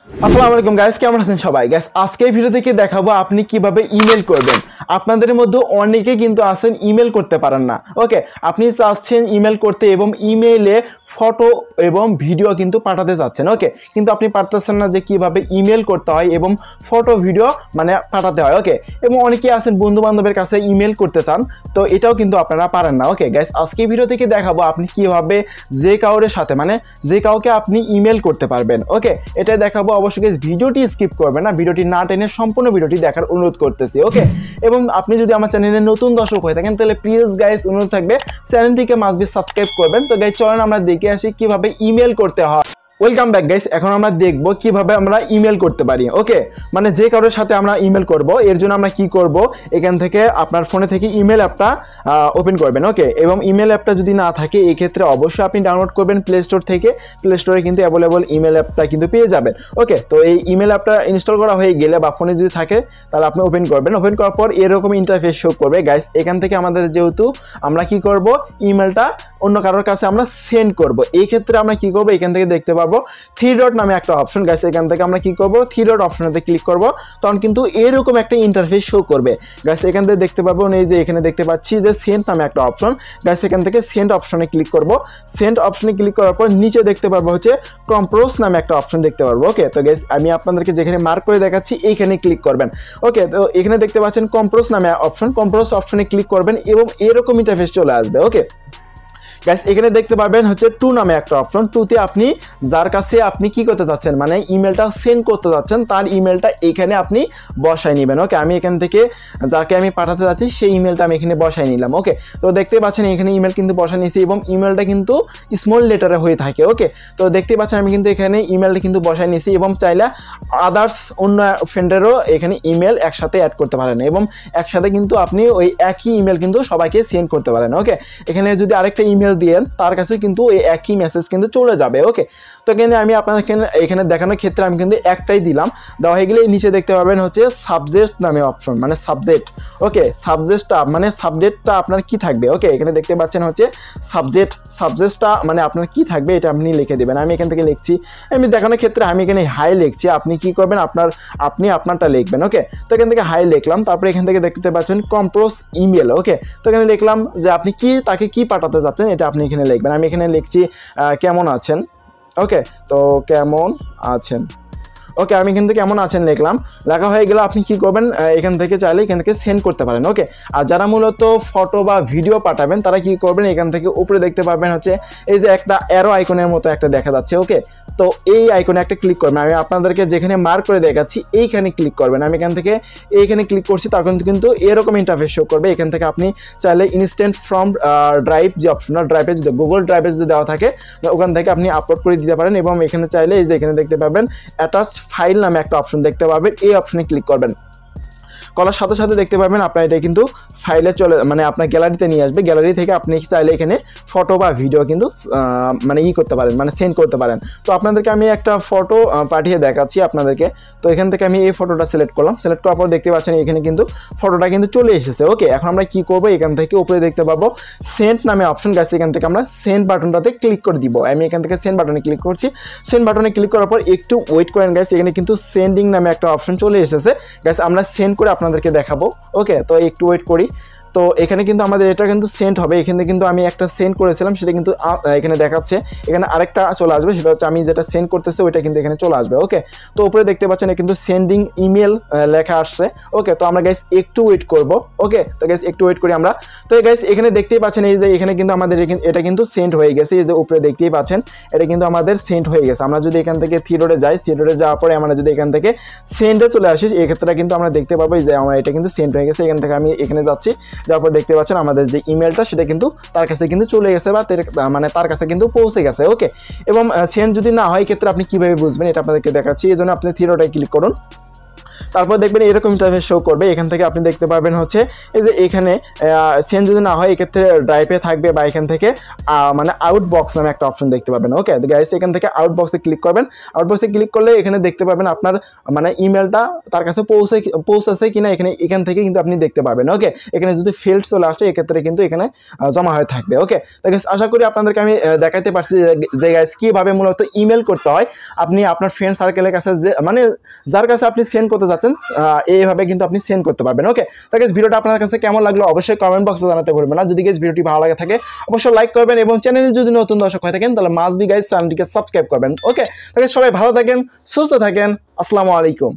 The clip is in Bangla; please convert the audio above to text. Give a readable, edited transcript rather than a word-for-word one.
আসসালামু আলাইকুম গাইস, কেমন আছেন সবাই? গাইস আজকের ভিডিও থেকে দেখাবো আপনি কিভাবে ইমেল করবেন। আপনাদের মধ্যে অনেকে কিন্তু আছেন ইমেল করতে পারেন না। ওকে, আপনি চাচ্ছেন ইমেল করতে এবং ইমেইলে ফটো এবং ভিডিও কিন্তু পাঠাতে চাচ্ছেন। ওকে, কিন্তু আপনি পারতেছেন না যে কিভাবে ইমেল করতে হয় এবং ফটো ভিডিও মানে পাঠাতে হয়। ওকে, এবং অনেকেই আছেন বন্ধু বান্ধবের কাছে ইমেল করতে চান, তো এটাও কিন্তু আপনারা পারেন না। ওকে গাইস, আজকে ভিডিও থেকে দেখাবো আপনি কিভাবে যে কাউরের সাথে মানে যে কাউকে আপনি ইমেল করতে পারবেন। ওকে, এটা দেখাবো। অবশ্যই গাইস ভিডিওটি স্কিপ করবেন না, ভিডিওটি না টেনে সম্পূর্ণ ভিডিওটি দেখার অনুরোধ করতেছি। ওকে, এবং আপনি যদি আমার চ্যানেলে নতুন দর্শক হয়ে থাকেন তাহলে প্লিজ গাইস অনুরোধ থাকবে চ্যানেলটিকে মাস্ট বি সাবস্ক্রাইব করবেন। তো গাইস চলেন আমরা দেখে আসি কিভাবে ইমেল করতে হয়। ওয়েলকাম ব্যাক গাইস, এখন আমরা দেখব কিভাবে আমরা ইমেল করতে পারি। ওকে, মানে যে কারোর সাথে আমরা ইমেল করব এর জন্য আমরা কি করব, এখান থেকে আপনার ফোনে থেকে ইমেল অ্যাপটা ওপেন করবেন। ওকে, এবং ইমেল অ্যাপটা যদি না থাকে এই ক্ষেত্রে অবশ্যই আপনি ডাউনলোড করবেন প্লে স্টোর থেকে। প্লে স্টোরে কিন্তু অ্যাভেলেবল ইমেল অ্যাপটা কিন্তু পেয়ে যাবেন। ওকে, তো এই ইমেল অ্যাপটা ইনস্টল করা হয়ে গেলে বা ফোনে যদি থাকে তাহলে আপনি ওপেন করবেন। ওপেন করার পর এরকম ইন্টারফেস শো করবে। গাইস এখান থেকে আমাদের যেহেতু আমরা কি করব, ইমেলটা অন্য কারোর কাছে আমরা সেন্ড করব। এই ক্ষেত্রে আমরা কি করব, এখান থেকে দেখতে পাবো থ্রি ডট নামে একটা অপশন। গাইস এখান থেকে আমরা কি করব, থ্রি ডট অপশনেতে ক্লিক করব, তখন কিন্তু এরকম একটা ইন্টারফেস শো করবে। গাইস এখান থেকে দেখতে পাবো এই যে এখানে দেখতে পাচ্ছি যে সেন্ড নামে একটা অপশন। গাইস এখান থেকে সেন্ড অপশনে ক্লিক করব। সেন্ড অপশনে ক্লিক করার পর নিচে দেখতে পারবো হচ্ছে কম্পোজ নামে একটা অপশন দেখতে পারবো। ওকে, তো গাইস আমি আপনাদেরকে যেখানে মার্ক করে দেখাচ্ছি এইখানে ক্লিক করবেন। ওকে, তো এখানে দেখতে পাচ্ছেন কম্পোজ নামে অপশন, কম্পোজ অপশনে ক্লিক করবেন এবং এরকম ইন্টারফেস চলে আসবে। ওকে গাইস এখানে দেখতে পারবেন হচ্ছে টু নামে একটা অপশন। টুতে আপনি যার কাছে আপনি কি করতে চাচ্ছেন মানে ইমেলটা সেন্ড করতে যাচ্ছেন তার ইমেলটা এখানে আপনি বসায় নেবেন। ওকে, আমি এখান থেকে যাকে আমি পাঠাতে যাচ্ছি সেই ইমেলটা আমি এখানে বসায় নিলাম। ওকে, তো দেখতে পাচ্ছেন এখানে ইমেল কিন্তু বসায় নিয়েছি এবং ইমেলটা কিন্তু স্মল লেটারে হয়ে থাকে। ওকে, তো দেখতে পাচ্ছেন আমি কিন্তু এখানে ইমেলটা কিন্তু বসায় নিয়েছি এবং চাইলে আদার্স অন্য ফ্রেন্ডেরও এখানে ইমেল একসাথে অ্যাড করতে পারেন এবং একসাথে কিন্তু আপনি ওই একই ইমেল কিন্তু সবাইকে সেন্ড করতে পারেন। ওকে, এখানে যদি আরেকটা ইমেল দিয়ে তার কাছে কিন্তু এই একই মেসেজ কিন্তু চলে যাবে। ওকে, তো এখানে আমি আপনাদের এখানে দেখানোর ক্ষেত্রে আমি কিন্তু একটাই দিলাম। দেওয়া হয়ে গেলে নিচে দেখতে পাবেন হচ্ছে সাবজেক্ট নামে অপশন, মানে সাবজেক্ট। ওকে, সাবজেক্টটা মানে সাবজেক্টটা আপনার কি থাকবে। ওকে, এখানে দেখতে পাচ্ছেন হচ্ছে সাবজেক্টটা মানে আপনার কি থাকবে এটা আপনি লিখে দেবেন। আমি এখান থেকে লিখছি, আমি দেখানোর ক্ষেত্রে আমি এখানে হাই লিখছি। আপনি কি করবেন, আপনি আপনারটা লিখবেন। ওকে, তো এখান থেকে হাই লিখলাম, তারপরে এখান থেকে দেখতে পাচ্ছেন কম্পোজ ইমেল। ওকে, তো এখানে লিখলাম যে আপনি তাকে কি পাঠাতে যাচ্ছেন এটা আপনি এখানে লিখবেন। আমি এখানে লিখছি কেমন আছেন। ওকে, তো কেমন আছেন। ওকে, আমি এখান থেকে কেমন আছেন লিখলাম। লেখা হয়ে গেলে আপনি কি করবেন, এখান থেকে চাইলে এখান থেকে সেন্ড করতে পারেন। ওকে, আর যারা মূলত ফটো বা ভিডিও পাঠাবেন তারা কি করবেন, এখান থেকে উপরে দেখতে পাবেন হচ্ছে এই যে একটা অ্যারো আইকনের মতো একটা দেখা যাচ্ছে। ওকে, তো এই আইকনে একটা ক্লিক করবেন। আমি আপনাদেরকে যেখানে মার্ক করে দেখাচ্ছি এইখানে ক্লিক করবেন। আমি এখান থেকে এইখানে ক্লিক করছি, তখন কিন্তু এরকম ইন্টারফেস শো করবে। এখান থেকে আপনি চাইলে ইনস্ট্যান্ট ফ্রম ড্রাইভ যে অপশনাল ড্রাইভে যদি গুগল ড্রাইভে যদি দেওয়া থাকে ওখান থেকে আপনি আপলোড করে দিতে পারেন এবং এখানে চাইলে এই যে এখানে দেখতে পাবেন অ্যাটাচ ফাইল নামে একটা অপশন দেখতে পাবেন, এই অপশনে ক্লিক করবেন। করার সাথে সাথে দেখতে পাবেন আপনার এটা কিন্তু ফাইলে চলে মানে আপনার গ্যালারিতে নিয়ে আসবে। গ্যালারি থেকে আপনি চাইলে এখানে ফটো বা ভিডিও কিন্তু মানে করতে পারেন, মানে সেন্ড করতে পারেন। তো আপনাদেরকে আমি একটা ফটো পাঠিয়ে দেখাচ্ছি আপনাদেরকে। তো এখান থেকে আমি এই ফটোটা সিলেক্ট করলাম। সিলেক্ট করার পর দেখতে পাচ্ছেন এখানে কিন্তু ফটোটা কিন্তু চলে এসেছে। ওকে, এখন আমরা কি করব, এখান থেকে উপরে দেখতে পাবো সেন্ড নামে অপশন। গাইস এখান থেকে আমরা সেন্ড বাটনটাতে ক্লিক করে দিব। আমি এখান থেকে সেন্ড বাটনে ক্লিক করছি। সেন্ড বাটনে ক্লিক করার পর একটু ওয়েট করেন গাইস, এখানে কিন্তু সেন্ডিং নামে একটা অপশন চলে এসেছে। গাইস আমরা সেন্ড করে আপনাদেরকে দেখাবো। ওকে, তো একটু ওয়েট করি। তো এখানে কিন্তু আমাদের এটা কিন্তু সেন্ড হবে। এখানে কিন্তু আমি একটা সেন্ড করেছিলাম সেটা কিন্তু এখানে দেখাচ্ছে, এখানে আরেকটা চলে আসবে, সেটা হচ্ছে আমি যেটা সেন্ড করতেছি ওইটা কিন্তু এখানে চলে আসবে। ওকে, তো উপরে দেখতে পাচ্ছেন কিন্তু সেন্ডিং ইমেল লেখা আসছে। ওকে, তো আমরা গাইস একটু ওয়েট করব। ওকে, তো গাইস একটু ওয়েট করি আমরা। তো গাইস এখানে দেখতেই পাচ্ছেন এই যে এখানে কিন্তু আমাদের এটা কিন্তু সেন্ড হয়ে গেছে। এই যে উপরে দেখতেই পাচ্ছেন এটা কিন্তু আমাদের সেন্ড হয়ে গেছে। আমরা যদি এখান থেকে থ্রি ডটে যাই, থ্রি ডটে যাওয়ার পরে আমরা যদি এখান থেকে সেন্ডে চলে আসি এই ক্ষেত্রে কিন্তু আমরা দেখতে পাবো যে আমার এটা কিন্তু সেন্ড হয়ে গেছে। এখান থেকে আমি এখানে যাচ্ছি, যাওয়ার পর দেখতে পাচ্ছেন আমাদের যে ইমেলটা সেটা কিন্তু তার কাছে কিন্তু চলে গেছে বা মানে তার কাছে কিন্তু পৌঁছে গেছে। ওকে, এবং সেন্ড যদি না হয় ক্ষেত্রে আপনি কিভাবে বুঝবেন এটা আপনাদেরকে দেখাচ্ছি। এই জন্য আপনি থ্রি ডটে ক্লিক করুন। তো তারপর দেখবেন এরকম ইন্টারফেস শো করবে। এখান থেকে আপনি দেখতে পাবেন হচ্ছে এই যে এখানে সেন্ড যদি না হয় এক্ষেত্রে ড্রাইভে থাকবে বা এখান থেকে মানে আউটবক্স নামে একটা অপশন দেখতে পাবেন। ওকে গাইস, এখান থেকে আউটবক্সে ক্লিক করবেন। আউটবক্সে ক্লিক করলে এখানে দেখতে পাবেন আপনার মানে ইমেলটা তার কাছে পৌঁছেছে কিনা এখান থেকে কিন্তু আপনি দেখতে পাবেন। ওকে, এখানে যদি ফেল্ড চলে আসে এক্ষেত্রে কিন্তু এখানে জমা হয়ে থাকবে। ওকে, তো গাইস আশা করি আপনাদেরকে আমি দেখাতে পারছি যে গাইস কীভাবে মূলত ইমেল করতে হয়। আপনি আপনার ফ্রেন্ড সার্কেলের কাছে যে মানে যার কাছে আপনি সেন্ড করতে যাচ্ছেন এইভাবে কিন্তু আপনি সেন্ড করতে পারবেন। ওকে, তো গাইস ভিডিওটা আপনার কাছে কেমন লাগলো অবশ্যই কমেন্ট বক্সে জানাতে ভুলবেন না। যদি গাইস ভিডিওটি ভালো লাগে থাকে অবশ্যই লাইক করবেন এবং চ্যানেলে যদি নতুন দর্শক হয়ে থাকেন তাহলে মাস্ট বি গাইস চ্যানেলটিকে সাবস্ক্রাইব করবেন। ওকে, তো গাইস সবাই ভালো থাকেন, সুস্থ থাকেন, আসসালামু আলাইকুম।